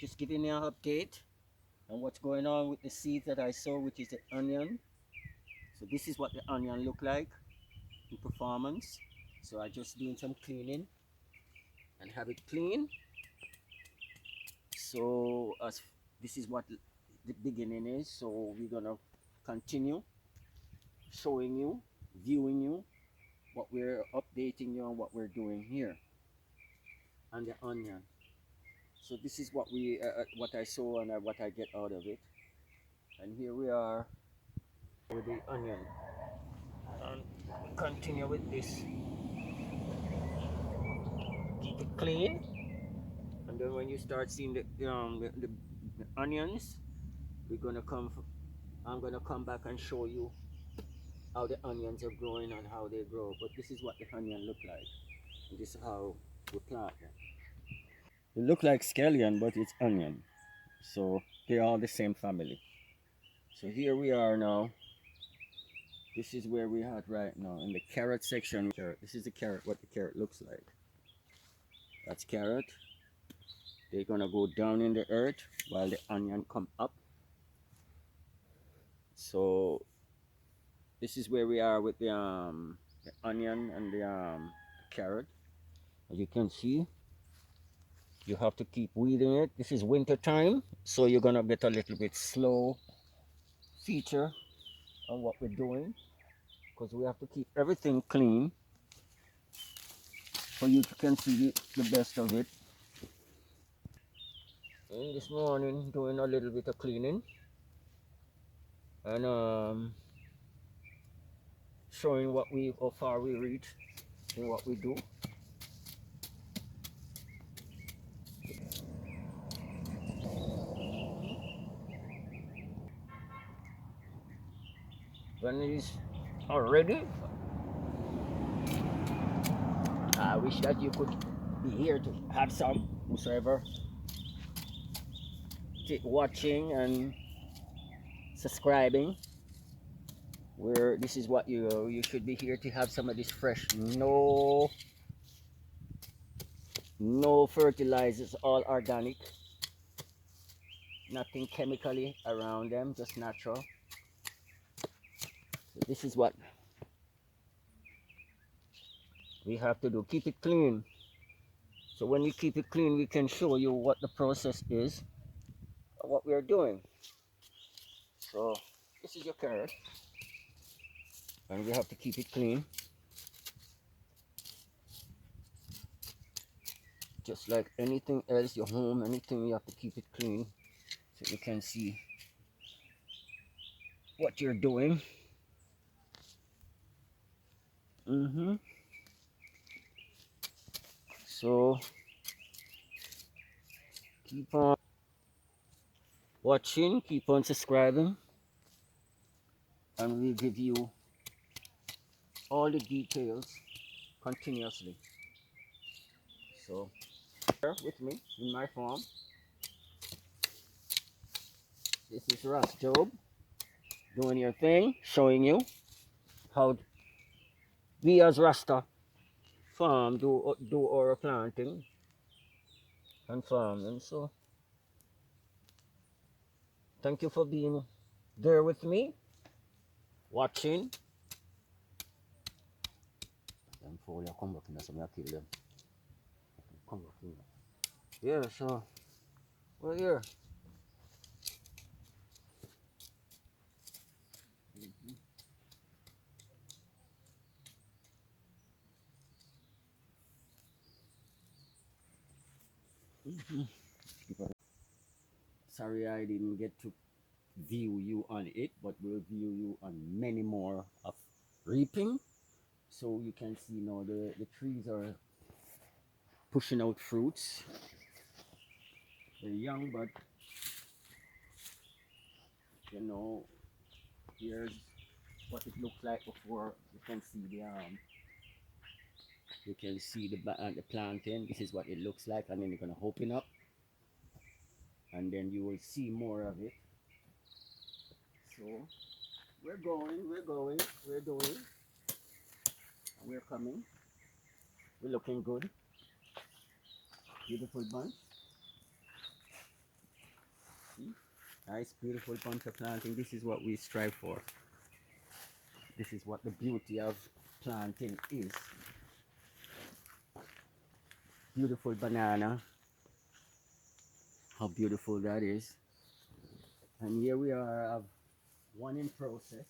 just giving you an update on what's going on with the seeds that I sow, which is the onion. So this is what the onion look like in performance. So I just doing some cleaning and have it clean. So as this is what the beginning is. So we're gonna continue showing you, viewing you, what we're updating you on what we're doing here on the onion. So this is what I saw and what I get out of it. And here we are with the onion. And we continue with this. Keep it clean. And then when you start seeing the onions, we're gonna come. I'm gonna come back and show you how the onions are growing and how they grow. But this is what the onion look like. And this is how we plant them. It look like scallion, but it's onion. So they're all the same family. So here we are now. This is where we are right now in the carrot section. Carrot. This is the carrot, what the carrot looks like. That's carrot. They're gonna go down in the earth while the onion come up. So this is where we are with the onion and the carrot. As you can see, you have to keep weeding it. This is winter time, so you're gonna get a little bit slow feature on what we're doing, because we have to keep everything clean so you can see the best of it. And this morning doing a little bit of cleaning and showing how far we reach in what we do. When it's already, I wish that you could be here to have some, whosoever watching and subscribing. Where this is what you should be here to have some of this fresh, no fertilizers, all organic, nothing chemically around them, just natural. So this is what we have to do, keep it clean. So when we keep it clean, we can show you what the process is, what we are doing. So this is your carrot, and we have to keep it clean, just like anything else, your home, anything, you have to keep it clean so you can see what you're doing. So keep on watching, keep on subscribing, and we'll give you all the details continuously. So here with me in my farm, this is Ras Jobe doing your thing, showing you how we as Rasta farm do our planting and farming. So thank you for being there with me, watching. Them fool, you come back in, so I kill them. Come back in. Yeah, so we're here. Sorry I didn't get to view you on it, but we'll view you on many more of reaping. So you can see now the trees are pushing out fruits. They're young, but you know, here's what it looked like before. You can see the plantain. This is what it looks like, and then you're gonna open up, and then you will see more of it. So we're going, we're doing, and we're coming. We're looking good. Beautiful bunch. Nice, beautiful bunch of planting. This is what we strive for. This is what the beauty of planting is. Beautiful banana. How beautiful that is. And here we are, have one in process.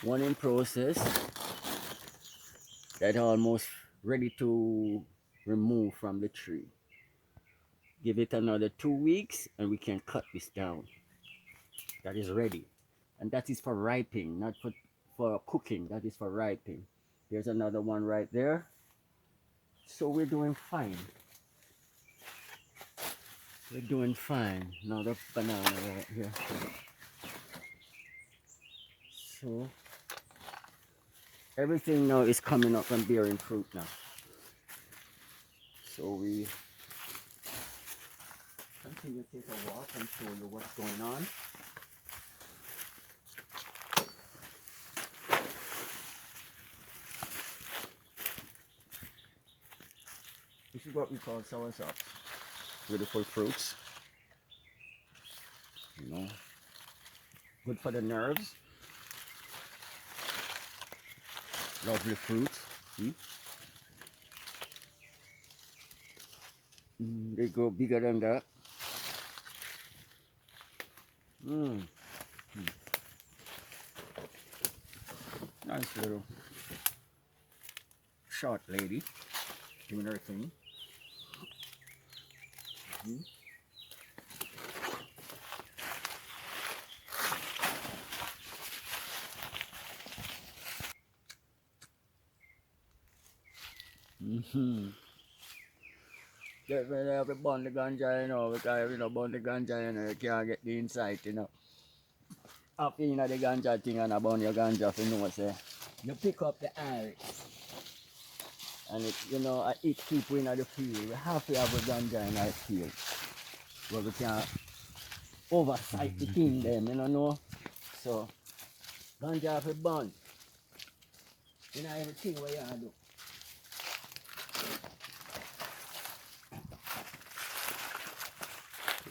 One in process that almost ready to remove from the tree. Give it another 2 weeks and we can cut this down. That is ready. And that is for ripening, not for cooking. That is for ripening. There's another one right there. So we're doing fine. We're doing fine. Another banana right here. So everything now is coming up and bearing fruit now. So we continue to take a walk and show you what's going on. This is what we call soursop. Beautiful fruits. You know, good for the nerves. Lovely fruit. See? They grow bigger than that. Nice little short lady doing her thing. Get ready to burn the ganja, you know, because, you know, burn the ganja, you know, you can't get the insight, you know. After you know the ganja thing and burn your ganja, you know, say, you pick up the iris. And it, you know, it keep in the field. We have to have a ganja in our field. Where we can oversight the thing them, you know. So, ganja have to burn. You know, everything what you do.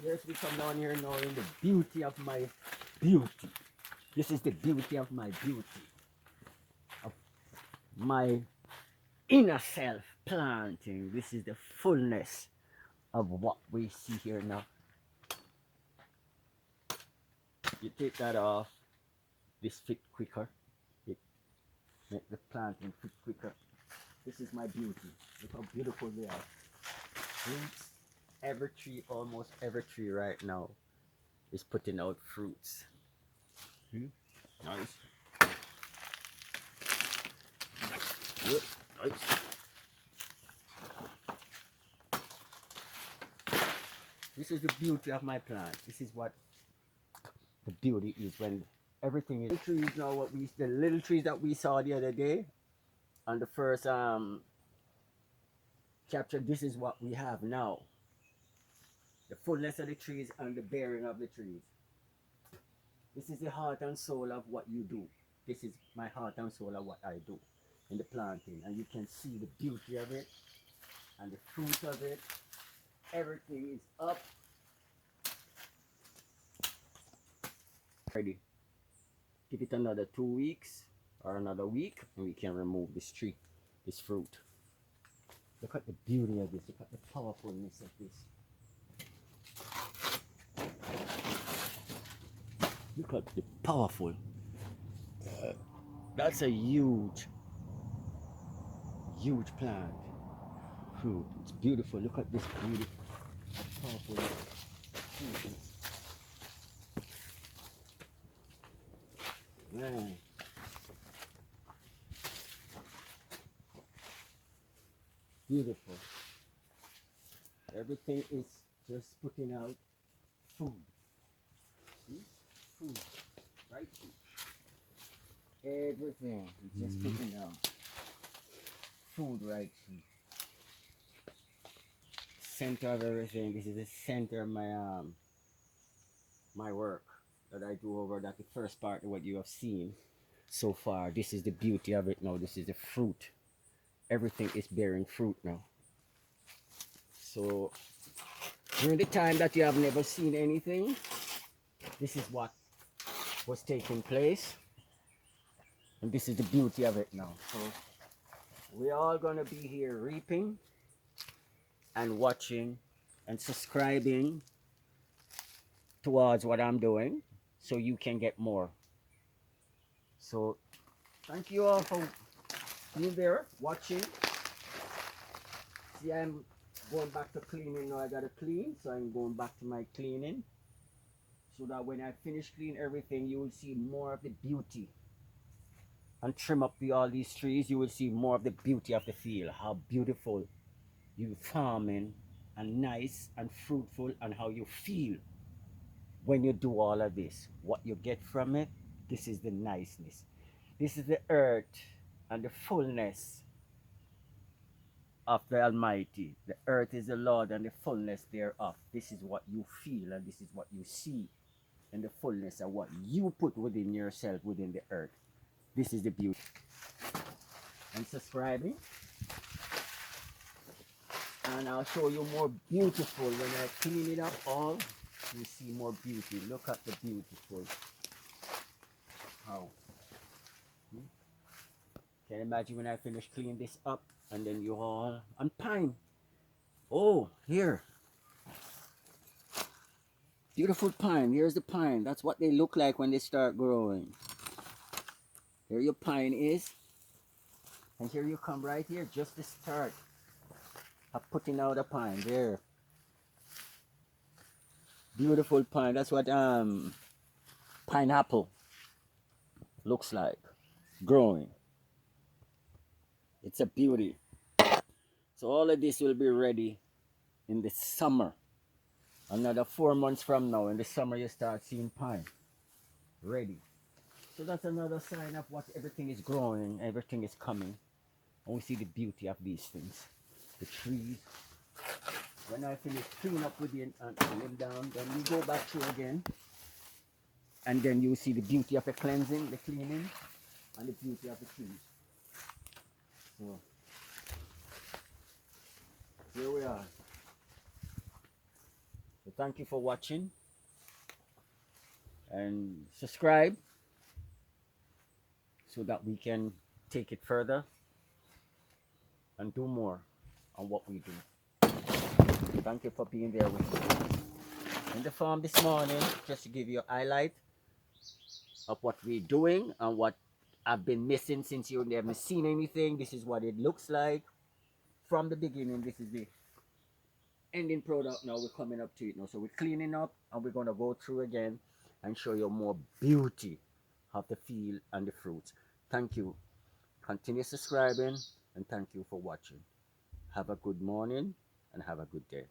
Yes, we come down here now in the beauty of my beauty. This is the beauty of my beauty. Of my inner self planting. This is the fullness of what we see here now. You take that off, this fit quicker. It make the planting fit quicker. This is my beauty. Look how beautiful they are. Fruits. Every tree, almost every tree right now is putting out fruits. Nice. Good. Nice. This is the beauty of my plant. This is what the beauty is when everything is. The trees now, the little trees that we saw the other day on the first chapter. This is what we have now. The fullness of the trees and the bearing of the trees. This is the heart and soul of what you do. This is my heart and soul of what I do in the planting. And you can see the beauty of it and the fruit of it. Everything is up. Ready. Give it another 2 weeks or another week and we can remove this tree, this fruit. Look at the beauty of this. Look at the powerfulness of this. Look at the powerful. That's a huge plant. Fruit. It's beautiful. Look at this beauty. Powerful. Man. Beautiful. Everything is just putting out food. See? Food. Right? Everything is just putting out food right here. Center of everything. This is the center of my work that I do over that the first part of what you have seen so far. This is the beauty of it now. This is the fruit. everything is bearing fruit now. So during the time that you have never seen anything, this is what was taking place, and this is the beauty of it now. So we're all gonna be here reaping and watching and subscribing towards what I'm doing so you can get more. So thank you all for being there watching. See, I'm going back to cleaning now. I gotta clean, so I'm going back to my cleaning so that when I finish cleaning everything, you will see more of the beauty. And trim up all these trees, you will see more of the beauty of the field. How beautiful you farming and nice and fruitful, and how you feel when you do all of this. What you get from it, this is the niceness. This is the earth and the fullness of the Almighty. The earth is the Lord and the fullness thereof. This is what you feel and this is what you see in the fullness of what you put within yourself, within the earth. This is the beauty. And subscribing. And I'll show you more beautiful when I clean it up all. You see more beauty. Look at the beautiful. How? Can you imagine when I finish cleaning this up and then you all on pine. Oh, here. Beautiful pine. Here's the pine. That's what they look like when they start growing. Here your pine is. And here you come right here, just the start of putting out a pine. There. Beautiful pine. That's what pineapple looks like. Growing. It's a beauty. So all of this will be ready in the summer. Another 4 months from now, in the summer you start seeing pine. Ready. So that's another sign of what everything is growing, everything is coming. And we see the beauty of these things. The trees. When I finish cleaning up with it and them down, then we go back through again. And then you see the beauty of the cleansing, the cleaning, and the beauty of the trees. So here we are. So thank you for watching. And subscribe so that we can take it further and do more on what we do. Thank you for being there with me. In the farm this morning, just to give you a highlight of what we're doing and what I've been missing since you haven't seen anything. This is what it looks like from the beginning. This is the ending product now. We're coming up to it now. So we're cleaning up and we're going to go through again and show you more beauty of the field and the fruits. Thank you. Continue subscribing and thank you for watching. Have a good morning and have a good day.